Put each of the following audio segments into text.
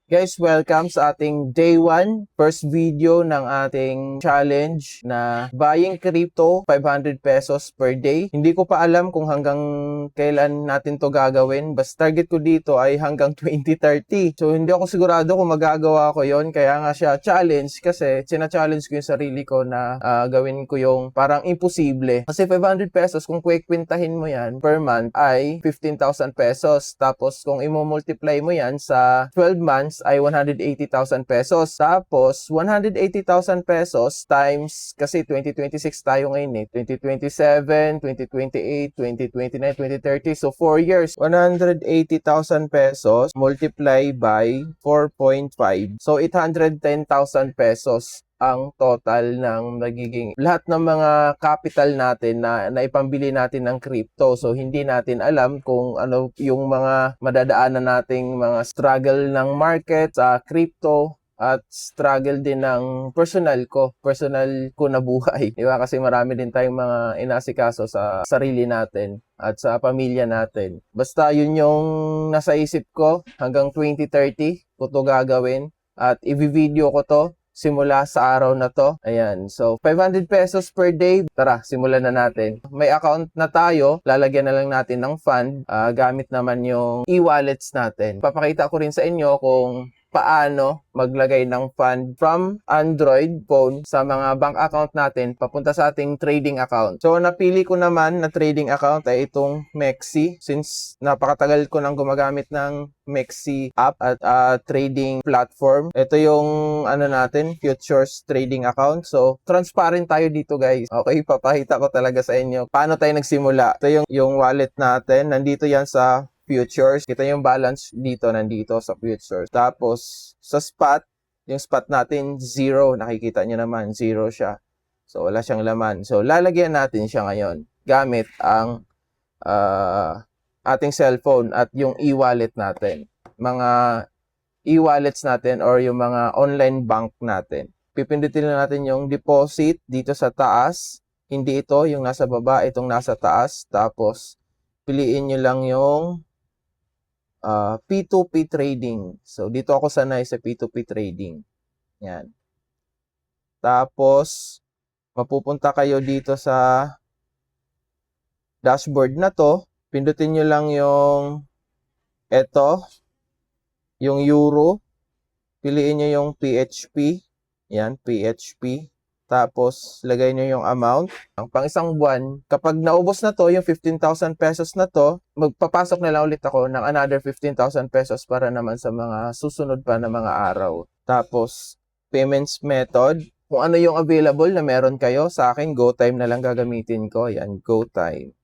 Guys, welcome sa ating day 1, first video ng ating challenge na buying crypto 500 pesos per day. Hindi ko pa alam kung hanggang kailan natin to gagawin. Basta target ko dito ay hanggang 2030. So hindi ako sigurado kung magagawa ko yon, kaya nga siya challenge kasi sina-challenge ko yung sarili ko na gawin ko yung parang imposible. Kasi 500 pesos kung kwintahin mo yan per month ay 15,000 pesos. Tapos kung i-multiply mo yan sa 12 months ay 180,000 pesos. Tapos, 180,000 pesos times, kasi 2026 tayo ngayon 2027, 2028, 2029, 2030. So, 4 years. 180,000 pesos multiply by 4.5. So, 810,000 pesos ang total ng nagiging lahat ng mga capital natin na naipambili natin ng crypto. So hindi natin alam kung ano yung mga madadaanan nating mga struggle ng market sa crypto at struggle din ng personal ko na buhay. Di ba? Kasi marami din tayong mga inasikaso sa sarili natin at sa pamilya natin. Basta yun yung nasa isip ko hanggang 2030 ko to gagawin at i-video ko to simula sa araw na to. Ayan. So, 500 pesos per day. Tara, simulan na natin. May account na tayo. Lalagyan na lang natin ng fund. Gamit naman yung e-wallets natin. Papakita ko rin sa inyo kung paano maglagay ng fund from Android phone sa mga bank account natin papunta sa ating trading account. So, napili ko naman na trading account ay itong Mexi since napakatagal ko nang gumagamit ng Mexi app at trading platform. Ito yung natin, futures trading account. So, transparent tayo dito guys. Okay, papakita ko talaga sa inyo paano tayo nagsimula. Ito yung wallet natin. Nandito yan sa futures. Kita yung balance dito, nandito sa futures. Tapos, sa spot, yung spot natin, 0. Nakikita nyo naman, 0 siya. So, wala siyang laman. So, lalagyan natin siya ngayon gamit ang ating cellphone at yung e-wallet natin. Mga e-wallets natin or yung mga online bank natin. Pipindutin na natin yung deposit dito sa taas. Hindi ito, yung nasa baba, itong nasa taas. Tapos, piliin nyo lang yung P2P trading. So, dito ako sanay sa P2P trading. Yan. Tapos, mapupunta kayo dito sa dashboard na to. Pindutin nyo lang yung yung euro. Piliin nyo yung PHP. Yan, PHP. Tapos, lagay nyo yung amount. Ang pang isang buwan, kapag naubos na to, yung 15,000 pesos na to, magpapasok na lang ulit ako ng another 15,000 pesos para naman sa mga susunod pa na mga araw. Tapos, payments method. Kung ano yung available na meron kayo, sa akin, GoTime na lang gagamitin ko. Yan, GoTime.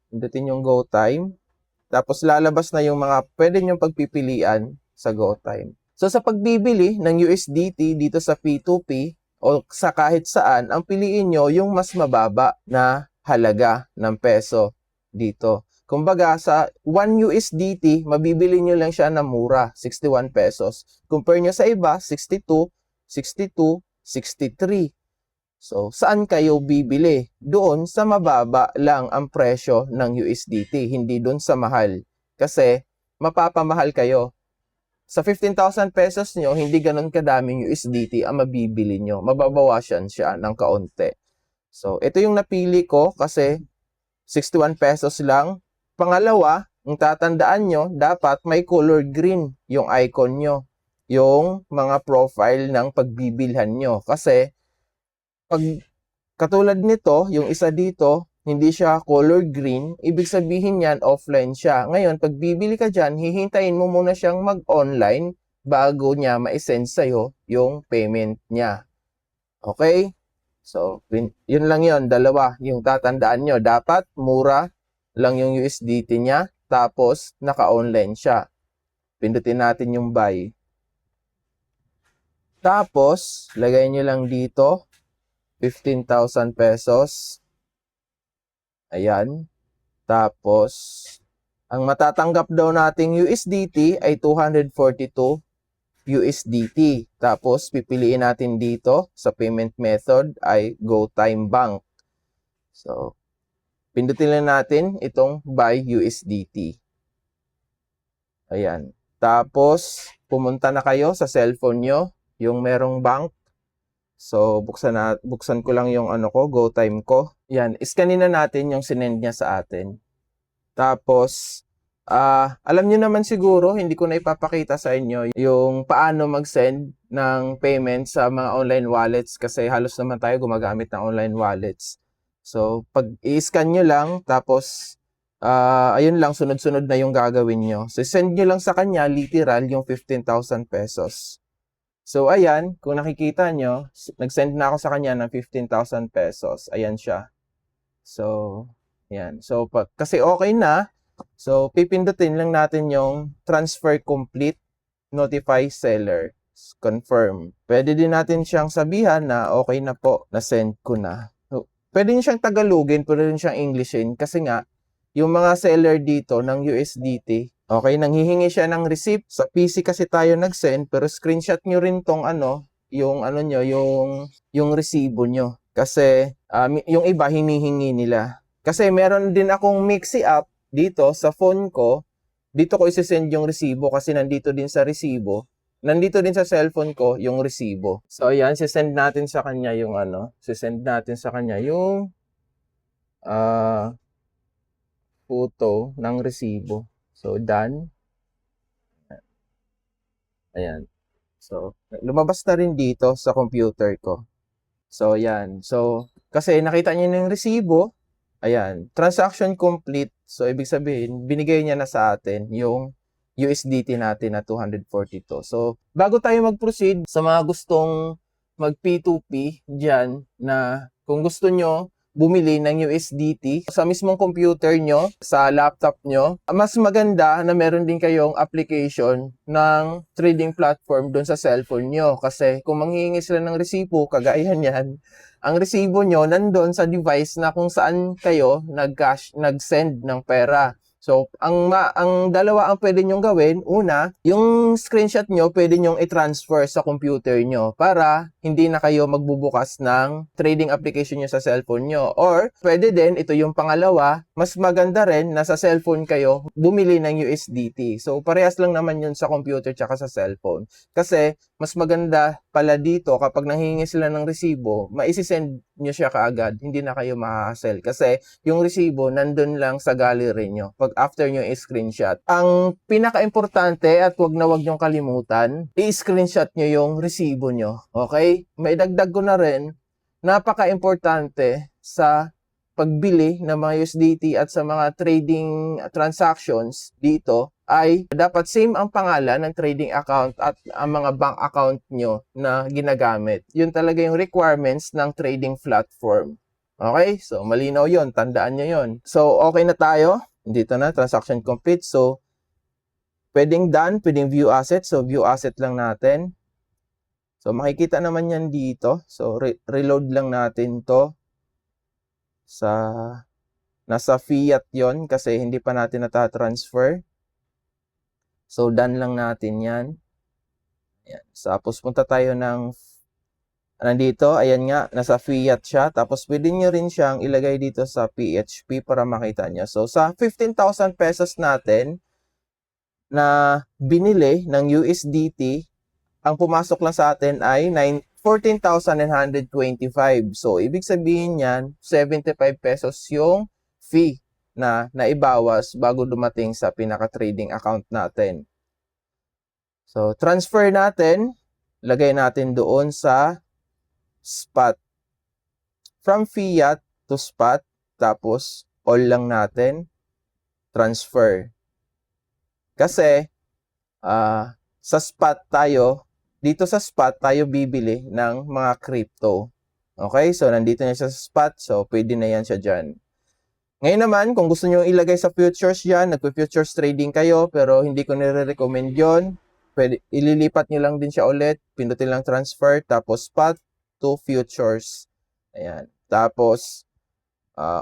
Pindutin yung GoTime. Tapos, lalabas na yung mga pwede nyong pagpipilian sa GoTime. So, sa pagbibili ng USDT dito sa P2P, o sa kahit saan, ang piliin nyo yung mas mababa na halaga ng peso dito. Kumbaga, sa 1 USDT, mabibili nyo lang siya na mura, 61 pesos. Compare nyo sa iba, 62, 62, 63. So, saan kayo bibili? Doon sa mababa lang ang presyo ng USDT, hindi doon sa mahal. Kasi, mapapamahal kayo. Sa 15,000 pesos nyo, hindi ganun kadaming USDT ang mabibili nyo. Mababawasan siya ng kaunti. So, ito yung napili ko kasi 61 pesos lang. Pangalawa, ang tatandaan nyo, dapat may color green yung icon nyo. Yung mga profile ng pagbibilhan nyo. Kasi, pag katulad nito, yung isa dito, hindi siya color green, ibig sabihin yan, offline siya. Ngayon, pag bibili ka dyan, hihintayin mo muna siyang mag-online bago niya ma-send sa'yo yung payment niya. Okay? So, yun lang yun, dalawa. Yung tatandaan nyo, dapat mura lang yung USDT niya, tapos naka-online siya. Pindutin natin yung buy. Tapos, lagay nyo lang dito, 15,000 pesos. Ayan. Tapos, ang matatanggap daw nating USDT ay 242 USDT. Tapos, pipiliin natin dito sa payment method ay GoTime Bank. So, pindutin lang natin itong buy USDT. Ayan. Tapos, pumunta na kayo sa cellphone nyo, yung merong bank. So, buksan ko lang yung GoTime ko. Yan, iskanin na natin yung sinend niya sa atin. Tapos, alam niyo naman siguro, hindi ko na ipapakita sa inyo yung paano mag-send ng payment sa mga online wallets kasi halos naman tayo gumagamit ng online wallets. So, pag i-scan nyo lang, tapos, ayun lang, sunod-sunod na yung gagawin nyo. So, send nyo lang sa kanya, literal, yung 15,000 pesos. So, ayan, kung nakikita nyo, nag-send na ako sa kanya ng 15,000 pesos. Ayan siya. So, yan. So, kasi okay na, so, pipindutin lang natin yung transfer complete, notify seller, confirm. Pwede din natin siyang sabihan na okay na po, na-send ko na. So, pwede nyo siyang Tagalogin, pwede rin siyang Englishin, kasi nga, yung mga seller dito ng USDT, okay, nanghihingi siya ng receipt. Sa PC kasi tayo nag-send, pero screenshot nyo rin tong nyo, yung resibo nyo. Kasi, yung iba hinihingi nila. Kasi meron din akong Mixi app dito sa phone ko. Dito ko isi-send yung resibo kasi nandito din sa resibo. Nandito din sa cellphone ko yung resibo. So, ayan, sisend natin sa kanya yung photo ng resibo. So, done. Ayan. So, lumabas na rin dito sa computer ko. So, yan. So, kasi nakita niyo yung resibo, ayan, transaction complete. So, ibig sabihin, binigay niya na sa atin yung USDT natin na 242. So, bago tayo mag-proceed sa mga gustong mag P2P dyan na kung gusto nyo bumili ng USDT sa mismong computer nyo, sa laptop nyo, mas maganda na meron din kayong application ng trading platform doon sa cellphone nyo. Kasi kung manghihingi sila ng resibo, kagaya niyan, ang resibo nyo nandun sa device na kung saan kayo nag-send ng pera. So, ang dalawa ang pwede nyong gawin. Una, yung screenshot nyo pwede nyong i-transfer sa computer nyo para hindi na kayo magbubukas ng trading application nyo sa cellphone nyo. Or, pwede din, ito yung pangalawa, mas maganda rin na sa cellphone kayo bumili ng USDT. So, parehas lang naman yun sa computer tsaka sa cellphone. Kasi, mas maganda pala dito kapag nanghihingi sila ng resibo, maisisend nyo siya kaagad, hindi na kayo ma-hassle. Kasi, yung resibo nandun lang sa gallery nyo pag after nyo i-screenshot. Ang pinaka-importante at wag nyong kalimutan, i-screenshot nyo yung resibo nyo. Okay? May dagdag ko na rin, napaka-importante sa pagbili ng mga USDT at sa mga trading transactions dito ay dapat same ang pangalan ng trading account at ang mga bank account nyo na ginagamit. Yun talaga yung requirements ng trading platform. Okay? So, malinaw yun. Tandaan nyo yun. So, okay na tayo. Dito na, transaction complete. So, pwedeng done, pwedeng view asset. So, view asset lang natin. So, makikita naman yan dito. So, reload lang natin to nasa fiat yon kasi hindi pa natin natatransfer. So, done lang natin yan. Ayan. Tapos, punta tayo nandito, ayan nga, nasa fiat siya. Tapos, pwede nyo rin siyang ilagay dito sa PHP para makita nyo. So, sa 15,000 pesos natin na binili ng USDT, ang pumasok lang sa atin ay 14,925. So, ibig sabihin yan, 75 pesos yung fee na naibawas bago dumating sa pinaka-trading account natin. So, transfer natin, lagay natin doon sa spot. From fiat to spot, tapos all lang natin, transfer. Kasi, sa spot dito sa spot tayo bibili ng mga crypto. Okay, so nandito na siya sa spot, so pwede na yan siya dyan. Ngayon naman, kung gusto nyo ilagay sa futures yan, nagpo-futures trading kayo, pero hindi ko nire-recommend yon. Pwede, ililipat nyo lang din siya ulit, pindutin lang transfer, tapos spot to futures. Ayan. Tapos,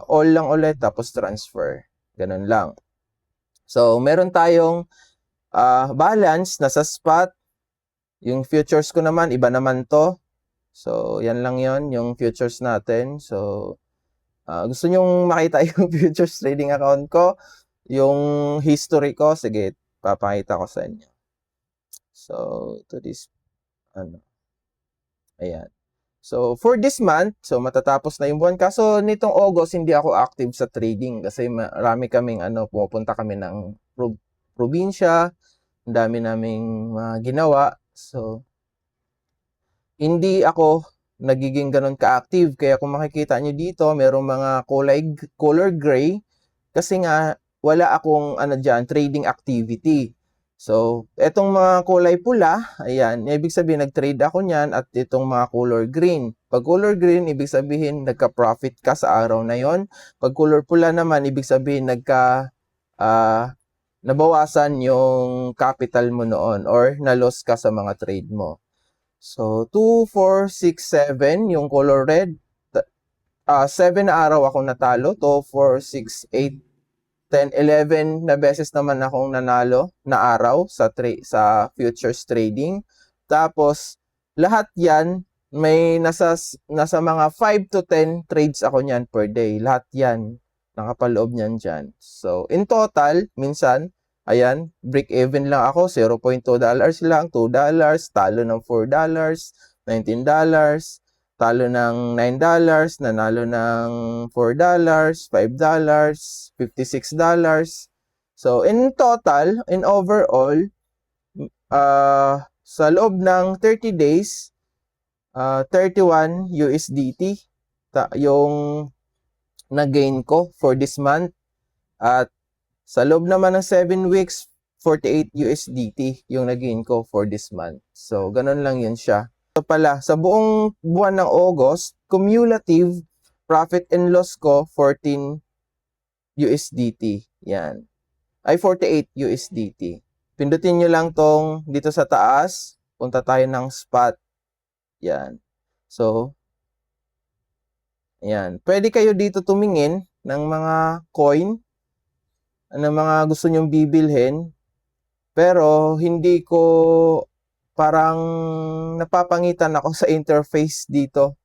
all lang ulit, tapos transfer. Ganun lang. So, meron tayong balance na sa spot. Yung futures ko naman, iba naman to. So, yan lang yon yung futures natin. So, gusto nyong makita yung futures trading account ko, yung history ko, sige, papakita ko sa inyo. So, to this, ano, ayan. So, for this month, so matatapos na yung buwan. Kaso, nitong August, hindi ako active sa trading kasi marami kaming, pupunta kami ng probinsya, ang dami naming ginawa. So, hindi ako nagiging ganun ka-active. Kaya kung makikita nyo dito, merong mga color gray kasi nga wala akong trading activity. So, etong mga kulay pula, ayan, ibig sabihin nag-trade ako niyan at itong mga color green. Pag color green, ibig sabihin nagka-profit ka sa araw na yon. Pag color pula naman, ibig sabihin nabawasan yung capital mo noon or na-loss ka sa mga trade mo. So, 2, 4, 6, 7, yung color red. 7 na araw ako natalo. 2, 4, 6, 8, 10, 11 na beses naman akong nanalo na araw sa futures trading. Tapos, lahat yan, may nasa mga 5 to 10 trades ako niyan per day. Lahat yan, nakapaloob niyan dyan. So, in total, minsan, ayan, break even lang ako, $0.2 lang, $2, talo ng $4, $19, talo ng $9, nanalo ng $4, $5, $56. So, in total, in overall, sa loob ng 30 days, 31 USDT yung na-gain ko for this month. At sa loob naman ng 7 weeks, 48 USDT yung na-gain ko for this month. So, ganun lang yun siya. So pala, sa buong buwan ng August, cumulative profit and loss ko 14 USDT. Yan. Ay 48 USDT. Pindutin nyo lang tong dito sa taas. Punta tayo ng spot. Yan. So, yan. Pwede kayo dito tumingin ng mga coin, ng mga gusto nyong bibilhin. Pero hindi ko parang napapangitan ako sa interface dito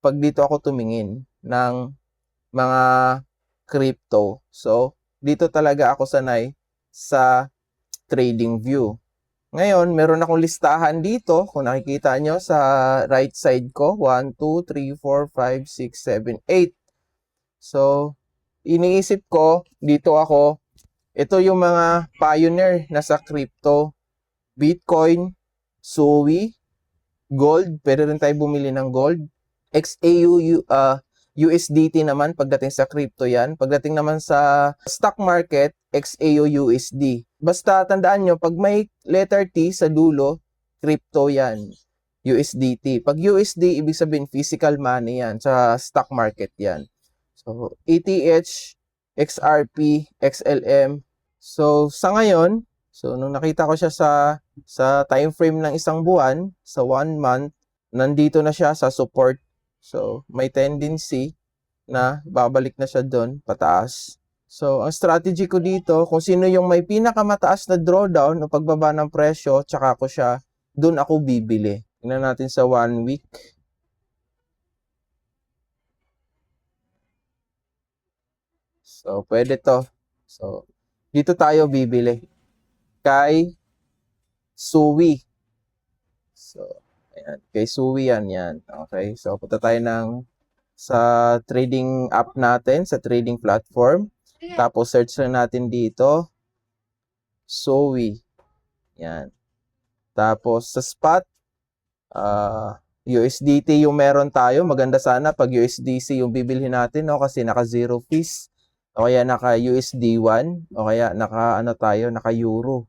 pag dito ako tumingin ng mga crypto. So, dito talaga ako sanay sa trading view. Ngayon, meron akong listahan dito. Kung nakikita nyo sa right side ko, 1, 2, 3, 4, 5, 6, 7, 8. So, iniisip ko, dito ako, ito yung mga pioneer na sa crypto. Bitcoin, Suwi, gold, pwede rin tayo bumili ng gold. XAU, USDT naman pagdating sa crypto yan. Pagdating naman sa stock market, XAU USD. Basta tandaan nyo, pag may letter T sa dulo, crypto yan. USDT. Pag USD, ibig sabihin physical money yan. Sa stock market yan. So, ETH, XRP, XLM. So, sa ngayon, nung nakita ko siya sa time frame ng isang buwan, sa 1 month, nandito na siya sa support. So, may tendency na babalik na siya doon, pataas. So, ang strategy ko dito, kung sino yung may pinakamataas na drawdown o pagbaba ng presyo, tsaka ko siya, doon ako bibili. Tingnan natin sa 1 week. So, pwede to. So, dito tayo bibili. Kay Suwi. So, ayan. Kay Suwi yan. Okay. So, punta tayo sa trading app natin, sa trading platform. Tapos, search lang natin dito. Suwi. Yan. Tapos, sa spot, USDT yung meron tayo. Maganda sana pag USDC yung bibilhin natin, no? Kasi naka 0 fees. O kaya naka USD1. O kaya naka Euro.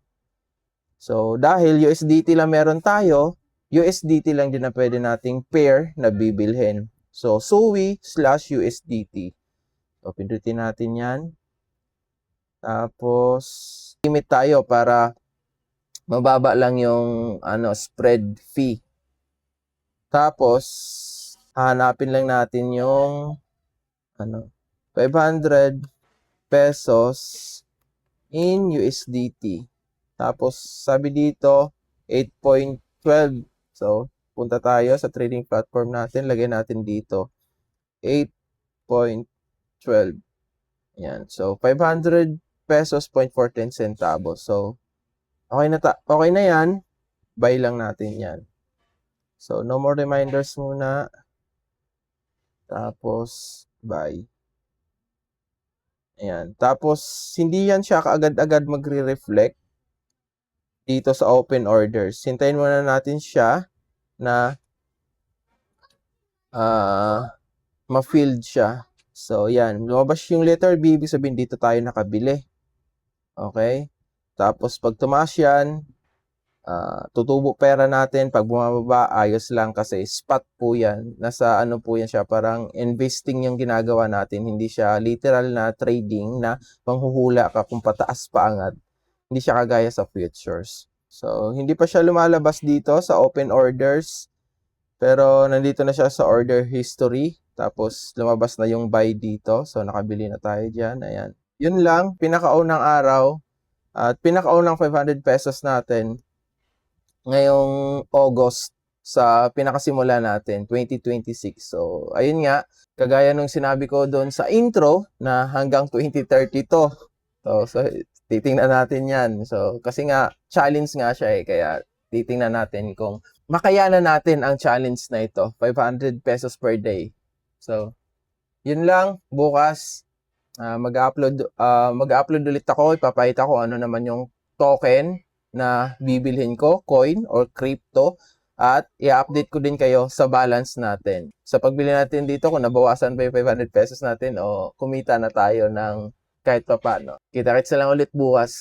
So, dahil USDT lang meron tayo, USDT lang din na pwede nating pair na bibilhin. So, Suwi/USDT. So, pindutin natin yan. Tapos, limit tayo para mababa lang yung spread fee. Tapos, hahanapin lang natin yung 500 pesos in USDT. Tapos, sabi dito, 8.12. So, punta tayo sa trading platform natin. Lagay natin dito, 8.12. Yan. So, 500 pesos, 0.14 centavos. So, okay na yan. buy lang natin yan. So, no more reminders muna. Tapos, buy. Ayan. Tapos, hindi yan siya kaagad-agad magre-reflect dito sa open orders. Hintayin muna natin siya na ma-filled siya. So, yan. Lumabas yung letter B, ibig sabihin dito tayo nakabili. Okay? Tapos, pag tumaas yan, tutubo pera natin. Pag bumababa, ayos lang kasi spot po yan. Nasa ano po yan siya, parang investing yung ginagawa natin. Hindi siya literal na trading na panghuhula ka kung pataas paangat. Hindi siya kagaya sa futures. So, hindi pa siya lumalabas dito sa open orders. Pero nandito na siya sa order history. Tapos lumabas na yung buy dito. So nakabili na tayo dyan. Ayan. Yun lang. Pinakaunang araw. At pinakaunang 500 pesos natin. Ngayong August sa pinakasimula natin. 2026. So ayun nga. Kagaya nung sinabi ko doon sa intro na hanggang 2030 to. So titingnan natin yan. So kasi nga challenge nga siya eh. Kaya titingnan natin kung makayanan natin ang challenge na ito, 500 pesos per day. So, yun lang, bukas mag-upload ulit ako, ipapakita ko ano naman yung token na bibilhin ko, coin or crypto, at i-update ko din kayo sa balance natin. Sa pagbili natin dito, kung nabawasan pa yung 500 pesos natin o kumita na tayo ng kahit pa paano. Kita-kits na lang ulit bukas.